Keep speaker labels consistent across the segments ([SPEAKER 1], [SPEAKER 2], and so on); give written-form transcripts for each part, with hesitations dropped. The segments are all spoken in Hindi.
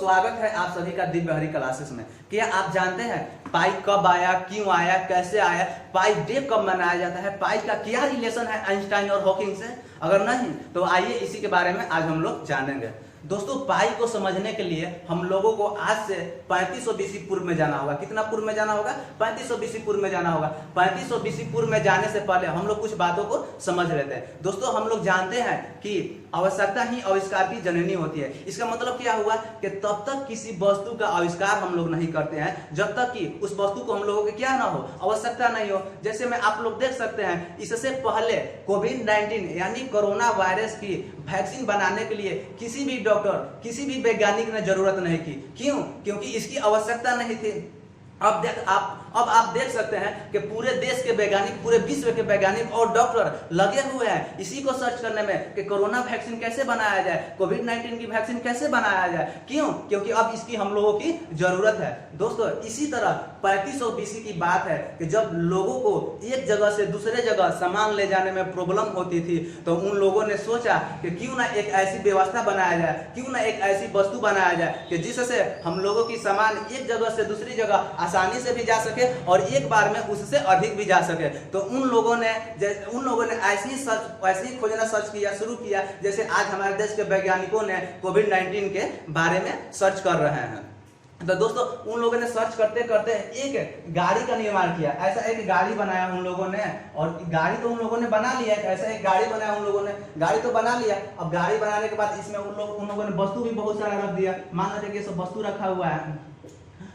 [SPEAKER 1] स्वागत है आप सभी का दिव्य हरी क्लासेस में। क्या आप जानते हैं पाई कब आया, क्यों आया, कैसे आया, पाई डे कब मनाया जाता है, पाई का क्या रिलेशन है आइंस्टाइन और हॉकिंग से? अगर नहीं तो आइए इसी के बारे में आज हम लोग जानेंगे। दोस्तों, पाई को समझने के लिए हम लोगों को आज से 3500 बीसी पूर्व में जाना होगा। कितना पूर्व में जाना होगा? 3500 बीसी पूर्व में जाना होगा। 3500 बीसी पूर्व में जाने से पहले हम लोग कुछ बातों को समझ लेते हैं। दोस्तों, हम लोग जानते हैं कि आवश्यकता ही आविष्कार की जननी होती है। इसका मतलब क्या हुआ कि तब तक किसी वस्तु का आविष्कार हम लोग नहीं करते हैं जब तक कि उस वस्तु को हम लोगों के क्या ना हो, आवश्यकता नहीं हो। जैसे में आप लोग देख सकते हैं, इससे पहले कोविड-19 यानी कोरोना वायरस की वैक्सीन बनाने के लिए किसी भी डॉक्टर, किसी भी वैज्ञानिक ने जरूरत नहीं की। क्यों? क्योंकि इसकी आवश्यकता नहीं थी। अब आप देख सकते हैं कि पूरे देश के वैज्ञानिक, पूरे विश्व के वैज्ञानिक और डॉक्टर लगे हुए हैं इसी को सर्च करने में कि कोरोना वैक्सीन कैसे बनाया जाए, कोविड-19 की वैक्सीन कैसे बनाया जाए। क्यों? क्योंकि अब इसकी हम लोगों की जरूरत है। दोस्तों, इसी तरह 3500 बीसी की बात है कि जब लोगों को एक जगह से दूसरे जगह सामान ले जाने में प्रॉब्लम होती थी तो उन लोगों ने सोचा कि क्यों ना एक ऐसी व्यवस्था बनाया जाए, क्यों ना एक ऐसी वस्तु बनाया जाए कि जिससे हम लोगों की सामान एक जगह से दूसरी जगह आसानी से भी जा सके और एक बार में उससे अधिक भी जा सके। तो उन लोगों ने ऐसे ही खोजना शुरू किया जैसे आज हमारे देश के वैज्ञानिकों ने कोविड-19 के बारे में सर्च कर रहे हैं। तो दोस्तों, उन लोगों ने सर्च करते करते एक गाड़ी का निर्माण किया। ऐसा एक गाड़ी बनाया उन लोगों ने, और गाड़ी तो उन लोगों ने बना लिया। ऐसा एक गाड़ी बनाया उन लोगों ने, गाड़ी तो बना लिया। अब गाड़ी बनाने के बाद इसमें उन लोगों ने वस्तु भी बहुत सारा रख दिया। मान लीजिए कि सब वस्तु रखा हुआ है।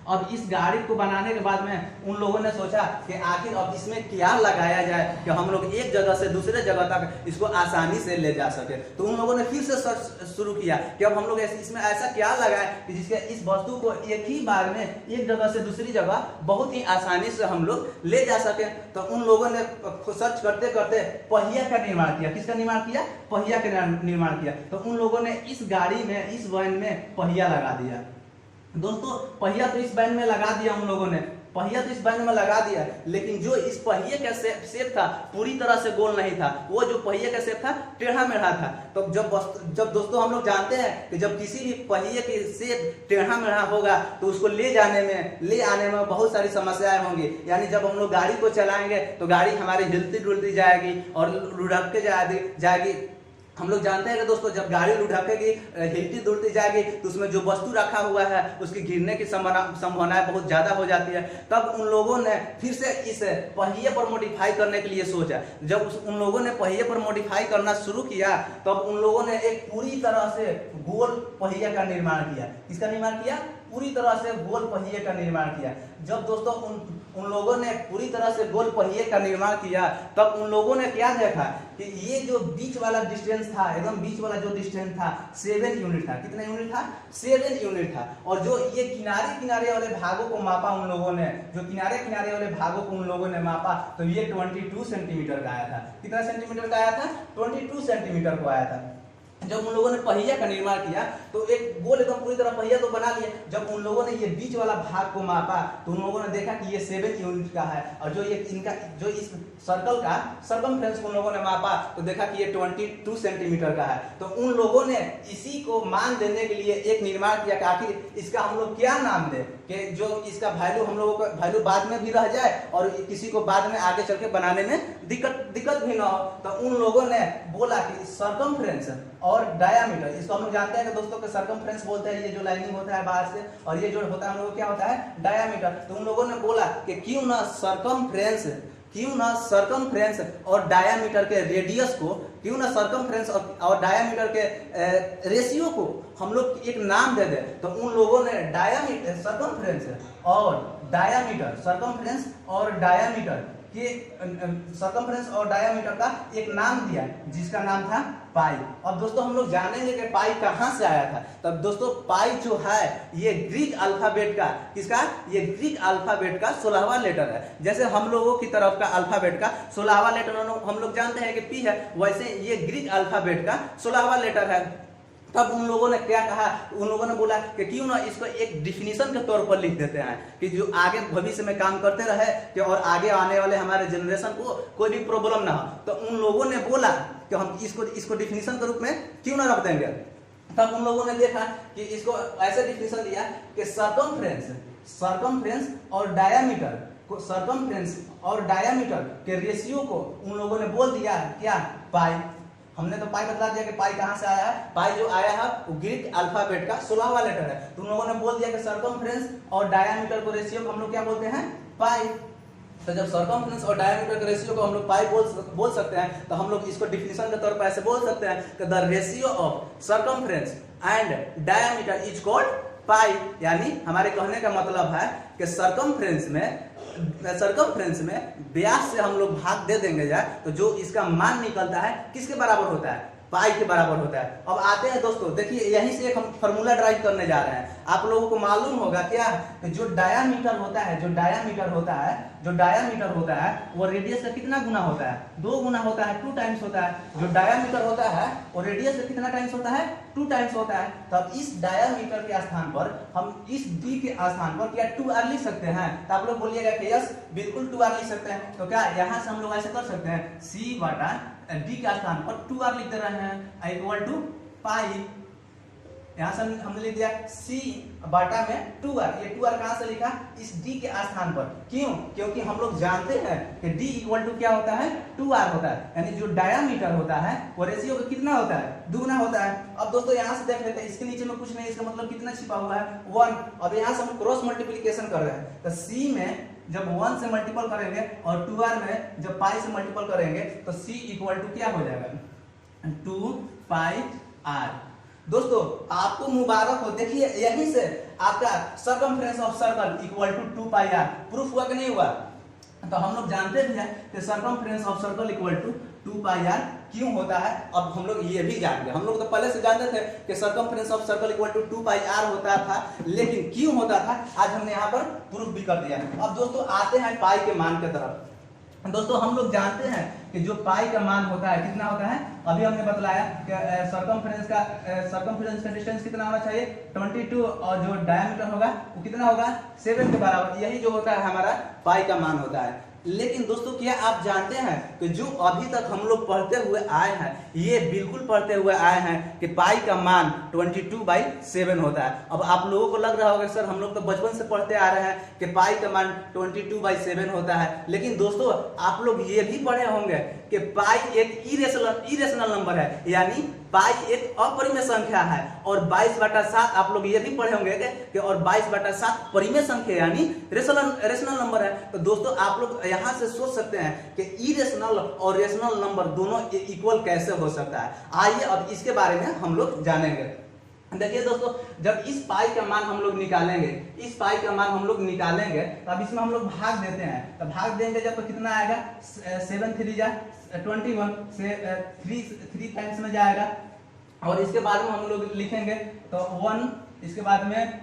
[SPEAKER 1] अब इस गाड़ी को बनाने के बाद में उन लोगों ने सोचा कि आखिर अब इसमें क्या लगाया जाए कि हम लोग एक जगह से दूसरे जगह तक इसको आसानी से ले जा सके। तो उन लोगों ने फिर से सर्च शुरू किया कि अब हम लोग इसमें ऐसा क्या लगाए कि जिसके इस वस्तु को एक ही बार में एक जगह से दूसरी जगह बहुत ही आसानी से हम लोग ले जा सके। तो उन लोगों ने सर्च करते करते पहिया का निर्माण किया। किसका निर्माण किया? पहिया का निर्माण किया। तो उन लोगों ने इस गाड़ी में, इस वैन में पहिया लगा दिया। दोस्तों, पहिया तो इस वैन में लगा दिया उन लोगों ने, पहिया तो इस वैन में लगा दिया, लेकिन जो इस पहिए का शेप था पूरी तरह से गोल नहीं था। वो जो पहिए का शेप था टेढ़ा मेढ़ा था। तो जब दोस्तों हम लोग जानते हैं कि जब किसी भी पहिए की शेप टेढ़ा मेढ़ा होगा तो उसको ले आने में बहुत सारी समस्याएं होंगी। यानी जब हम लोग गाड़ी को चलाएंगे तो गाड़ी हमारी हिलती डुलती जाएगी और लुढ़क के जाएगी। हम लोग जानते हैं कि दोस्तों, जब गाड़ी लुढ़केगी, हिलती डुलती जाएगी तो उसमें जो वस्तु रखा हुआ है उसकी गिरने की संभावनाएं बहुत ज्यादा हो जाती है। तब उन लोगों ने फिर से इस पहिए पर मॉडिफाई करने के लिए सोचा। जब उन लोगों ने पहिए पर मॉडिफाई करना शुरू किया तब उन लोगों ने एक पूरी तरह से गोल पहिए का निर्माण किया। किसका निर्माण किया? पूरी तरह से गोल पहिए का निर्माण किया। जब दोस्तों उन लोगों ने पूरी तरह से गोल पहिए का निर्माण किया तब उन लोगों ने क्या देखा कि ये जो बीच वाला डिस्टेंस था, एकदम बीच वाला जो डिस्टेंस था 7 यूनिट था। कितना यूनिट था? 7 यूनिट था। और जो ये किनारे वाले भागों को मापा उन लोगों ने, जो किनारे वाले भागों को उन लोगों ने मापा तो ये 22 सेंटीमीटर का आया था। कितना सेंटीमीटर का आया था? 22 सेंटीमीटर को आया था। जब उन लोगों ने पहिया का निर्माण किया तो एक गोल एकदम पूरी तरह पहिया तो बना लिया। जब उन लोगों ने ये बीच वाला भाग को मापा तो उन लोगों ने देखा कि ये 7 यूनिट का है। और जो इस सर्कल का सर्कमफ्रेंस को उन लोगों ने मापा तो देखा कि ये 22 सेंटीमीटर का है। तो उन लोगों ने इसी को मान देने के लिए एक निर्माण किया कि आखिर इसका हम लोग क्या नाम दें कि जो इसका वैल्यू हम लोगों का वैल्यू बाद में भी रह जाए और किसी को बाद में आगे चल के बनाने में दिक्कत भी ना हो। तो उन लोगों ने बोला कि सर्कमफ्रेंस और डायामीटर, इसको हम लोग जानते हैं कि दोस्तों के सर्कमफ्रेंस बोलते हैं ये जो लाइनिंग होता है बाहर से, और ये जो होता है हम लोग क्या होता है? डायामीटर। तो उन लोगों ने बोला कि क्यों ना सर्कमफ्रेंस और डायामीटर के रेडियस को, क्यों ना सर्कमफ्रेंस और डायामीटर के रेशियो को हम लोग एक नाम दे दें। तो उन लोगों ने सर्कमफ्रेंस और डायामीटर का एक नाम दिया जिसका नाम था पाई। अब दोस्तों हम लोग जानेंगे कि पाई कहां से आया था। तब दोस्तों, पाई जो है ये ग्रीक अल्फाबेट का, किसका? ये ग्रीक अल्फाबेट का 16वां लेटर है। जैसे हम लोगों की तरफ का अल्फाबेट का 16वां लेटर हम लोग जानते हैं कि पी है, वैसे ये ग्रीक अल्फाबेट का 16वां लेटर है। तब उन लोगों ने क्या कहा? उन लोगों ने बोला कि क्यों ना इसको एक डिफिनीशन के तौर पर लिख देते हैं कि जो आगे भविष्य में काम करते रहे कि और आगे आने वाले हमारे जनरेशन को कोई भी प्रॉब्लम ना हो। तो उन लोगों ने बोला कि हम इसको डिफिनीशन के रूप में क्यों ना रख देंगे। तब उन लोगों ने देखा कि इसको ऐसे डिफिनेशन दिया कि सर्कमफ्रेंस और डायामीटर के रेशियो को उन लोगों ने बोल दिया क्या, पाई। हमने तो पाई बता दिया कि पाई कहां से आया है, पाई जो आया है वो ग्रीक अल्फाबेट का 16वां लेटर है। तो उन लोगों ने बोल दिया कि सर्कमफ्रेंस और डायामीटर को रेशियो को हम लोग क्या बोलते हैं, पाई। तो जब सर्कमफ्रेंस और डायामीटर के रेशियो को हम लोग पाई बोल सकते हैं, तो हम लोग इसको डिफिनेशन के तौर पर ऐसे बोल सकते हैं कि the ratio of circumference and diameter is called pi. यानी हमारे कहने का मतलब है कि सर्कमफ्रेंस में व्यास से हम लोग भाग दे देंगे जाए तो जो इसका मान निकलता है किसके बराबर होता है, पाई के बराबर होता है। अब आते हैं दोस्तों, देखिए यहीं से एक हम फॉर्मूला ड्राइव करने जा रहे हैं। आप लोगों को मालूम होगा क्या कि जो डायामीटर होता है वो रेडियस का कितना गुना होता है, 2 गुना होता है, 2 टाइम्स होता है। जो डायामीटर होता है वो रेडियस का कितना टाइम्स होता है, 2 टाइम्स होता है। तब इस डायामीटर के स्थान पर हम इस डी के स्थान पर क्या 2r लिख सकते हैं। तो आप लोग बोलिएगा कि यस बिल्कुल 2r लिख सकते हैं। तो क्या यहाँ से हम लोग ऐसे कर सकते हैं, c बटा डी के स्थान पर 2r लिख दे रहे हैं इक्वल टू पाई। यहाँ से हमने लिख दिया c बटा में 2r। ये 2r कहां से लिखा, इस d के स्थान पर। क्यों, क्योंकि हम लोग जानते हैं कि d इक्वल टू क्या होता है, 2r होता है। यानी जो डायामीटर होता है वो रेशियो का कितना होता है, 2 गुना होता है। अब दोस्तों यहाँ से देख लेते हैं, इसके नीचे में कुछ नहीं, इसका मतलब कितना छिपा हुआ है, 1। अब यहाँ से हम क्रॉस मल्टीप्लीकेशन कर रहे हैं, तो c में जब 1 से मल्टीपल करेंगे और 2r में जब पाई से मल्टीपल करेंगे तो c इक्वल टू क्या हो जाएगा, 2 पाई r। दोस्तों आपको मुबारक हो, देखिए यहीं से आपका circumference of circle equal to 2 pi r proof हुआ कि नहीं हुआ। तो हम लोग जानते भी हैं कि circumference of circle equal to 2 pi r क्यों होता है। अब हम लोग ये भी जान गए, हम लोग तो पहले से जानते थे कि circumference of circle equal to 2 pi r होता था, लेकिन क्यों होता था आज हमने यहाँ पर प्रूफ भी कर दिया। अब दोस्तों आते हैं पाई के मान के तरफ। दोस्तों हम लोग जानते हैं कि जो पाई का मान होता है कितना होता है, अभी हमने बतलाया कि सर्कमफ्रेंस का डिस्टेंस कितना होना चाहिए, 22, और जो डायमीटर होगा वो कितना होगा, 7 के बराबर। यही जो होता है हमारा पाई का मान होता है। लेकिन दोस्तों क्या आप जानते हैं कि जो अभी तक हम लोग पढ़ते हुए आए हैं, ये बिल्कुल पढ़ते हुए आए हैं कि पाई का मान 22/7 होता है। अब आप लोगों को लग रहा होगा सर हम लोग तो बचपन से पढ़ते आ रहे हैं कि पाई का मान 22/7 होता है। लेकिन दोस्तों आप लोग ये भी पढ़े होंगे कि पाई एक इरेशनल नंबर है, यानी पाई एक अपरिमेय संख्या है। और 22/7 आप लोग ये भी पढ़े होंगे कि और 22/7 परिमेय संख्या यानी रेशनल नंबर है। तो दोस्तों आप लोग यहाँ से सोच सकते हैं कि इरेशनल और रेशनल नंबर दोनों इक्वल कैसे हो सकता है। आइए अब इसके बारे में हम लोग जानेंगे। देखिए दोस्तों जब इस पाई का मान हम लोग निकालेंगे, तब इसमें हम लोग भाग देते हैं। तो भाग देंगे जब तो कितना आएगा, 7 3 जा 21 से 3 टाइम्स में जाएगा। और इसके बाद में हम लोग लिखेंगे तो 1, इसके बाद में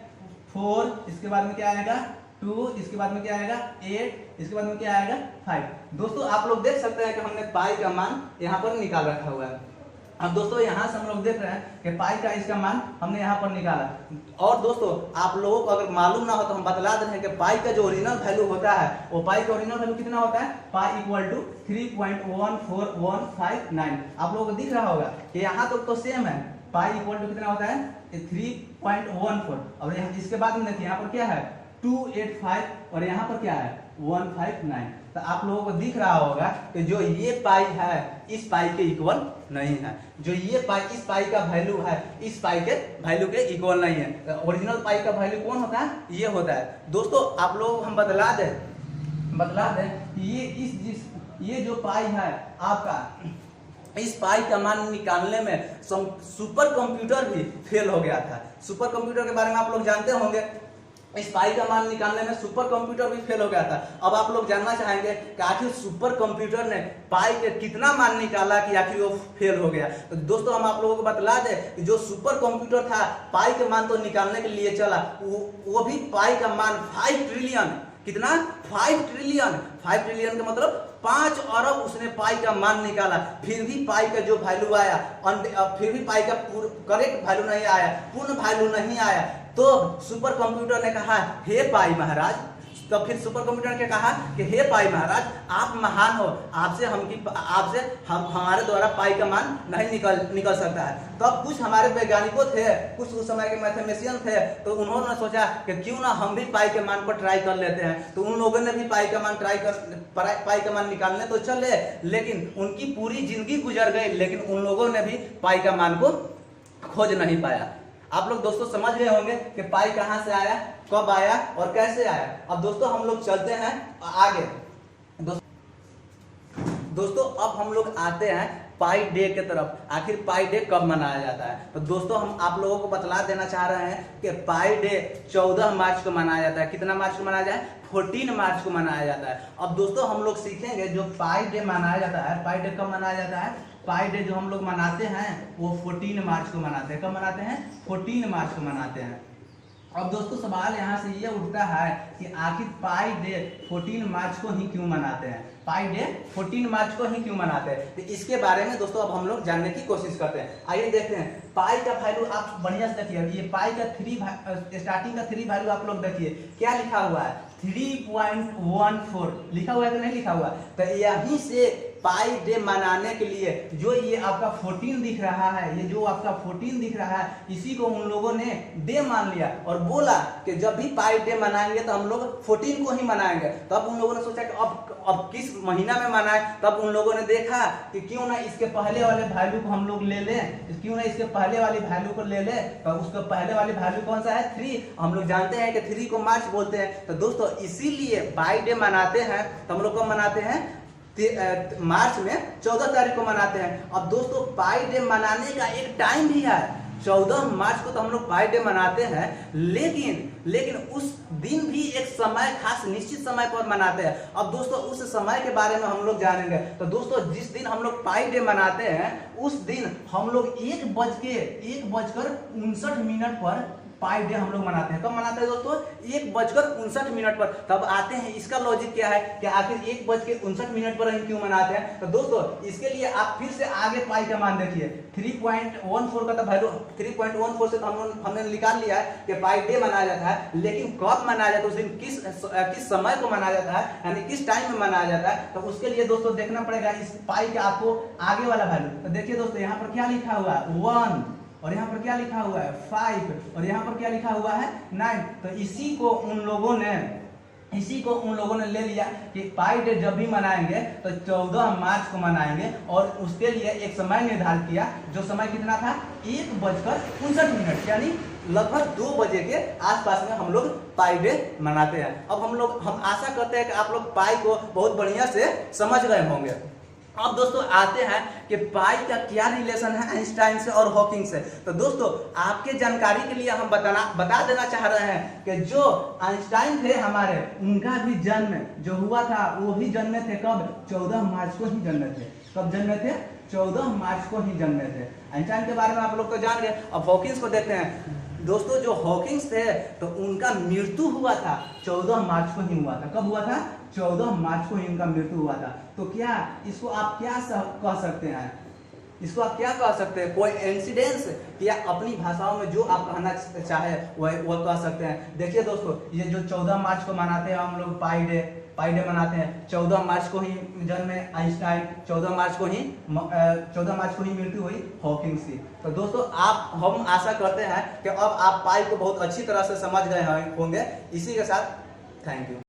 [SPEAKER 1] 4, इसके बाद में क्या आएगा 2, इसके बाद में क्या आएगा 8, इसके बाद में क्या आएगा 5। दोस्तों आप लोग देख सकते हैं कि हमने पाई का मान यहाँ पर निकाल रखा हुआ है। अब दोस्तों यहाँ से हम लोग देख रहे हैं कि पाई का इसका मान हमने यहाँ पर निकाला। और दोस्तों आप लोगों को अगर मालूम ना हो तो हम बतला दे रहे हैं कि पाई का जो ओरिजिनल वैल्यू होता है, वो पाई का ओरिजिनल वैल्यू कितना होता है, पाई इक्वल टू 3.14159। आप लोगों को दिख रहा होगा कि यहाँ तक तो सेम है, पाई इक्वल टू कितना होता है 3.14। और इसके बाद में देखिए यहाँ पर क्या है 285 और यहाँ पर क्या है 159। तो आप लोगों को दिख रहा होगा कि जो ये पाई है इस पाई के इक्वल नहीं है, जो ये पाई इस पाई का वैल्यू है इस पाई के वैल्यू के इक्वल नहीं है। तो ओरिजिनल पाई का वैल्यू कौन होता है, ये होता है। दोस्तों आप लोगों को हम बतला दें कि ये जो पाई है आपका, इस पाई का मान निकालने में सुपर कंप्यूटर भी फेल हो गया था। सुपर कंप्यूटर के बारे में आप लोग जानते होंगे, इस पाई का मान निकालने में सुपर कंप्यूटर भी फेल हो गया था। अब आप लोग जानना चाहेंगे कि आखिर सुपर कंप्यूटर ने पाई के कितना मान निकाला कि आखिर वो फेल हो गया। तो दोस्तों हम आप लोगों को बतला दें कि जो सुपर कंप्यूटर था पाई के मान तो निकालने के लिए चला, वो भी पाई का मान 5 ट्रिलियन, कितना 5 ट्रिलियन का मतलब 5 अरब उसने पाई का मान निकाला। फिर भी पाई का जो वैल्यू आया, फिर भी पाई का करेक्ट वैल्यू नहीं आया, पूर्ण वैल्यू नहीं आया। तो सुपर कंप्यूटर ने कहा हे पाई महाराज, तो फिर सुपर कंप्यूटर ने कहा कि हे पाई महाराज, आप महान हो, आपसे हम हमारे द्वारा पाई का मान नहीं निकल सकता है। तब कुछ हमारे वैज्ञानिकों थे, कुछ उस समय के मैथमेटिशियन थे, तो उन्होंने सोचा कि क्यों ना हम भी पाई के मान पर ट्राई कर लेते हैं। तो उन लोगों ने भी पाई का मान निकालने तो चले, लेकिन उनकी पूरी जिंदगी गुजर गई, लेकिन उन लोगों ने भी पाई का मान को खोज नहीं पाया। आप लोग दोस्तों समझ गए होंगे कि पाई कहां से आया, कब आया और कैसे आया। अब दोस्तों हम लोग चलते हैं आगे। दोस्तों अब हम लोग आते हैं पाई डे के तरफ। आखिर पाई डे कब मनाया जाता है? तो दोस्तों हम आप लोगों को बतला देना चाह रहे हैं कि पाई डे 14 मार्च को मनाया जाता है। कितना मार्च को मनाया जाए? 14 मार्च को मनाया जाता है। अब दोस्तों हम लोग सीखेंगे जो पाई डे मनाया जाता है, पाई डे कब मनाया जाता है? पाई डे जो हम लोग मनाते हैं वो 14 मार्च को मनाते हैं। कब मनाते हैं? 14 मार्च को मनाते हैं। अब दोस्तों सवाल यहाँ से ये उठता है कि आखिर पाई डे 14 मार्च को ही क्यों मनाते हैं? पाई डे 14 मार्च को ही क्यों मनाते हैं? तो इसके बारे में दोस्तों अब हम लोग जानने की कोशिश करते हैं। आइए देखते हैं। पाई का वैल्यू आप बढ़िया से देखिए, ये पाई का स्टार्टिंग का 3 वैल्यू आप लोग देखिए क्या लिखा हुआ है, 3.14 लिखा हुआ है कि नहीं लिखा हुआ? तो यहीं से पाई डे मनाने के लिए जो ये आपका 14 दिख रहा है, ये जो आपका 14 दिख रहा है, इसी को उन लोगों ने डे मान लिया और बोला कि जब भी पाई डे मनाएंगे तो हम लोग 14 को ही मनाएंगे। तब उन लोगों ने सोचा कि अब किस महीना में मनाए। तब उन लोगों ने देखा कि क्यों ना इसके पहले वाले वैल्यू को हम लोग ले लें, क्यों ना इसके पहले वाली वैल्यू को ले लें। तो उसका पहले वाली वैल्यू कौन सा है? 3। हम लोग जानते हैं कि 3 को मार्च बोलते हैं। तो दोस्तों इसीलिए पाई डे मनाते हैं। तो हम लोग कब मनाते हैं? मार्च में 14 तारीख को मनाते हैं। अब दोस्तों पाई डे मनाने का एक टाइम भी है, 14 मार्च को तो हम लोग पाई डे मनाते हैं, लेकिन उस दिन भी एक समय, खास निश्चित समय पर मनाते हैं। अब दोस्तों उस समय के बारे में हम लोग जानेंगे। तो दोस्तों जिस दिन हम लोग पाई डे मनाते हैं उस दिन हम लोग 1:59 पर पाई डे हम लोग मनाते हैं। कब मनाते हैं दोस्तों? 1:59 पर। तब आते हैं इसका लॉजिक क्या है कि आखिर 1:59 पर हम क्यों मनाते हैं। तो दोस्तों इसके लिए आप फिर से आगे पाई का मान देखिए, 3.14 का तो वैल्यू 3.14 से तो हमने निकाल लिया है कि पाई डे मनाया जाता है, लेकिन कब मनाया जाता है, उस दिन किस समय को मनाया जाता है, यानी किस टाइम में मनाया जाता है। तो उसके लिए दोस्तों देखना पड़ेगा इस पाई के आपको आगे वाला वैल्यू। तो देखिए दोस्तों यहाँ पर क्या लिखा हुआ है? 1, और यहाँ पर क्या लिखा हुआ है? 5, और यहाँ पर क्या लिखा हुआ है? 9। तो इसी को उन लोगों ने ले लिया कि पाई डे जब भी मनाएंगे तो 14 मार्च को मनाएंगे, और उसके लिए एक समय निर्धारित किया। जो समय कितना था? 1:59, यानी लगभग 2 बजे के आसपास में हम लोग पाई डे मनाते हैं। अब हम आशा करते हैं कि आप लोग पाई को बहुत बढ़िया से समझ गए होंगे। अब दोस्तों आते हैं कि पाई का क्या रिलेशन है आइंस्टाइन से और हॉकिंग से। तो दोस्तों आपके जानकारी के लिए हम बता देना चाह रहे हैं कि जो आइंस्टाइन थे हमारे, उनका भी जन्म जो हुआ था वो भी जन्मे थे कब? 14 मार्च को ही जन्मे थे। कब जन्मे थे? 14 मार्च को ही जन्मे थे। आइंस्टाइन के बारे में आप लोग तो जान गए। अब हॉकिंस को देखते हैं। दोस्तों जो हॉकिंस थे तो उनका मृत्यु हुआ था 14 मार्च को ही हुआ था। कब हुआ था? 14 मार्च को ही उनका मृत्यु हुआ था। तो क्या इसको आप क्या कह सकते हैं? इसको आप क्या कह सकते हैं? कोई इंसिडेंस, या अपनी भाषाओं में जो आप कहना चाहे वह कह सकते हैं। देखिए दोस्तों ये जो 14 मार्च को मनाते हैं हम लोग पाई डे मनाते हैं, 14 मार्च को ही जन्मे आइंस्टाइन, 14 मार्च को ही मृत्यु हुई हॉकिंस की। तो दोस्तों हम आशा करते हैं कि अब आप पाई को बहुत अच्छी तरह से समझ गए होंगे। इसी के साथ थैंक यू।